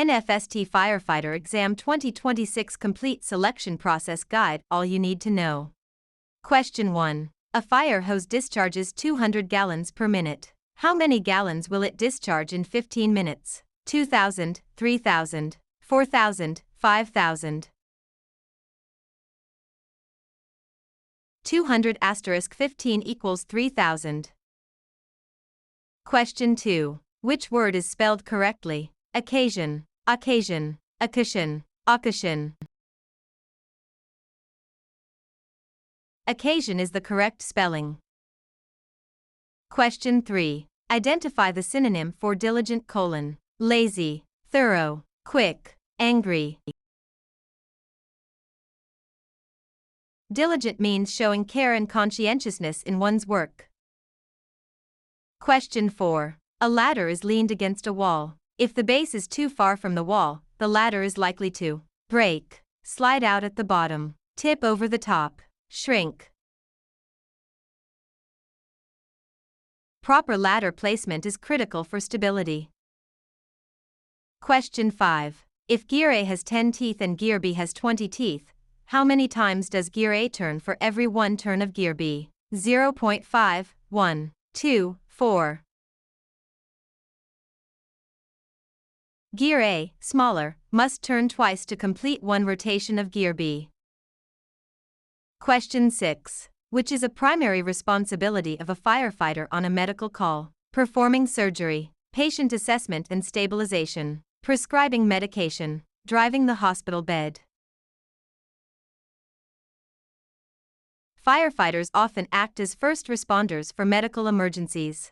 NFST Firefighter Exam 2026 Complete Selection Process Guide. All you need to know. Question 1. A fire hose discharges 200 gallons per minute. How many gallons will it discharge in 15 minutes? 2,000, 3,000, 4,000, 5,000. 200*15 equals 3,000. Question 2. Which word is spelled correctly? Occasion, occasion, occasion, occasion. Occasion is the correct spelling. Question 3. Identify the synonym for diligent: lazy, thorough, quick, angry. Diligent means showing care and conscientiousness in one's work. Question 4. A ladder is leaned against a wall. If the base is too far from the wall, the ladder is likely to break, slide out at the bottom, tip over the top, shrink. Proper ladder placement is critical for stability. Question 5. If gear A has 10 teeth and gear B has 20 teeth, how many times does gear A turn for every one turn of gear B? 0.5, 1, 2, 4. Gear A, smaller, must turn twice to complete one rotation of gear B. Question 6. Which is a primary responsibility of a firefighter on a medical call? Performing surgery, patient assessment and stabilization, prescribing medication, driving the hospital bed. Firefighters often act as first responders for medical emergencies.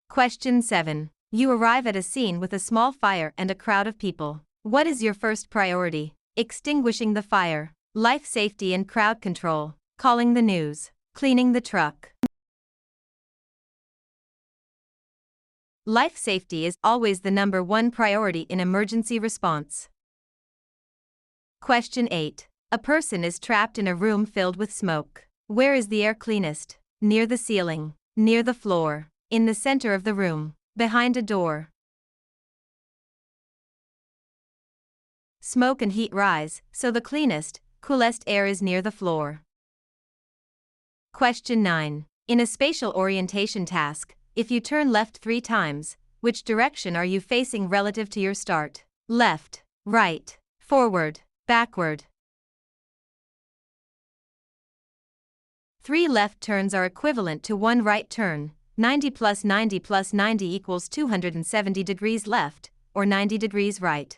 Question 7. You arrive at a scene with a small fire and a crowd of people. What is your first priority? Extinguishing the fire, life safety and crowd control, calling the news, cleaning the truck. Life safety is always the number one priority in emergency response. Question 8. A person is trapped in a room filled with smoke. Where is the air cleanest? Near the ceiling, near the floor, in the center of the room, behind a door. Smoke and heat rise, so the cleanest, coolest air is near the floor. Question 9. In a spatial orientation task, if you turn left 3 times, which direction are you facing relative to your start? Left, right, forward, backward. 3 left turns are equivalent to 1 right turn. 90 plus 90 plus 90 equals 270 degrees left, or 90 degrees right.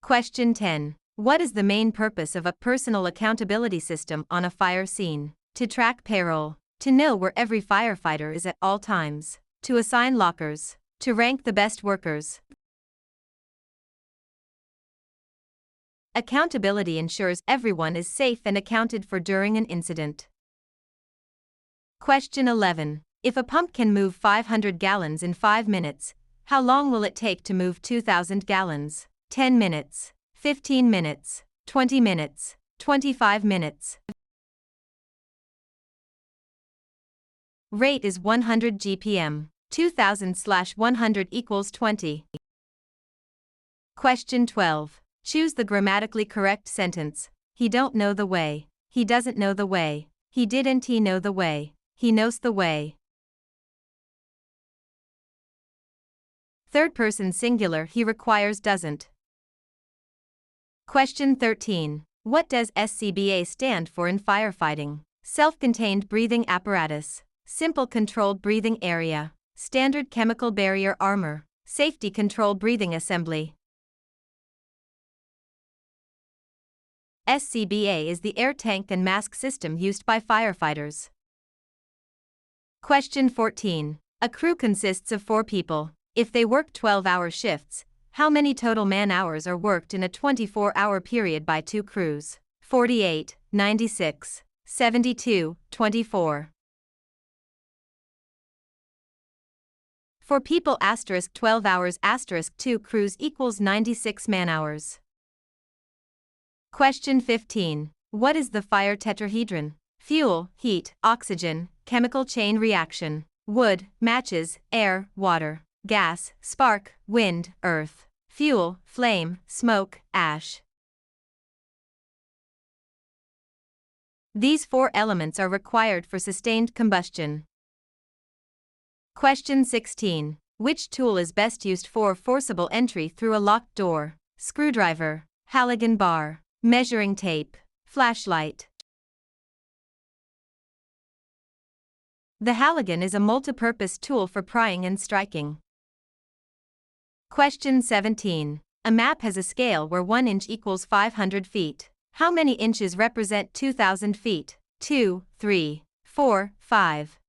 Question 10. What is the main purpose of a personal accountability system on a fire scene? To track payroll, to know where every firefighter is at all times, to assign lockers, to rank the best workers. Accountability ensures everyone is safe and accounted for during an incident. Question 11. If a pump can move 500 gallons in 5 minutes, how long will it take to move 2,000 gallons? 10 minutes, 15 minutes, 20 minutes, 25 minutes. Rate is 100 GPM. 2,000/100 equals 20. Question 12. Choose the grammatically correct sentence. He don't know the way. He doesn't know the way. He didn't he know the way. He knows the way. Third person singular. He requires doesn't. Question 13. What does SCBA stand for in firefighting? Self-contained breathing apparatus, simple controlled breathing area, standard chemical barrier armor, safety control breathing assembly. SCBA is the air tank and mask system used by firefighters. Question 14. A crew consists of 4 people. If they work 12-hour shifts, how many total man-hours are worked in a 24-hour period by 2 crews? 48, 96, 72, 24. 4 people * 12 hours * 2 crews equals 96 man-hours. Question 15. What is the fire tetrahedron? Fuel, heat, oxygen, chemical chain reaction, wood, matches, air, water. gas, spark, wind, earth, fuel, flame, smoke, ash. These 4 elements are required for sustained combustion. Question 16. Which tool is best used for forcible entry through a locked door? Screwdriver, halogen bar, measuring tape, flashlight. The halogen is a multipurpose tool for prying and striking. Question 17. A map has a scale where 1 inch equals 500 feet. How many inches represent 2,000 feet? 2, 3, 4, 5.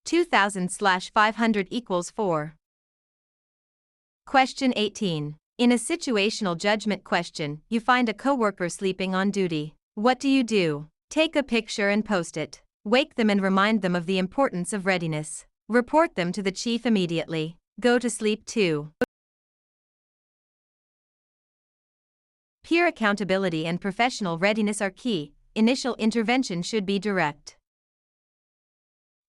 2,000/500 equals 4. Question 18. In a situational judgment question, you find a coworker sleeping on duty. What do you do? Take a picture and post it. Wake them and remind them of the importance of readiness. Report them to the chief immediately. Go to sleep too. Peer accountability and professional readiness are key. Initial intervention should be direct.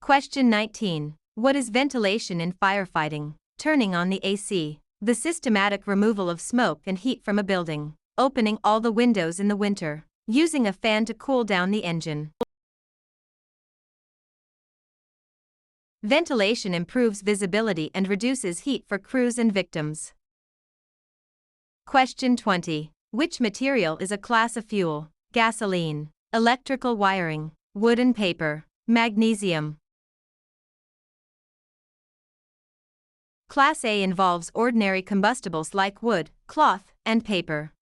Question 19. What is ventilation in firefighting? Turning on the AC. The systematic removal of smoke and heat from a building. Opening all the windows in the winter. Using a fan to cool down the engine. Ventilation improves visibility and reduces heat for crews and victims. Question 20. Which material is a class of fuel? Gasoline, electrical wiring, wood and paper, magnesium. Class A involves ordinary combustibles like wood, cloth, and paper.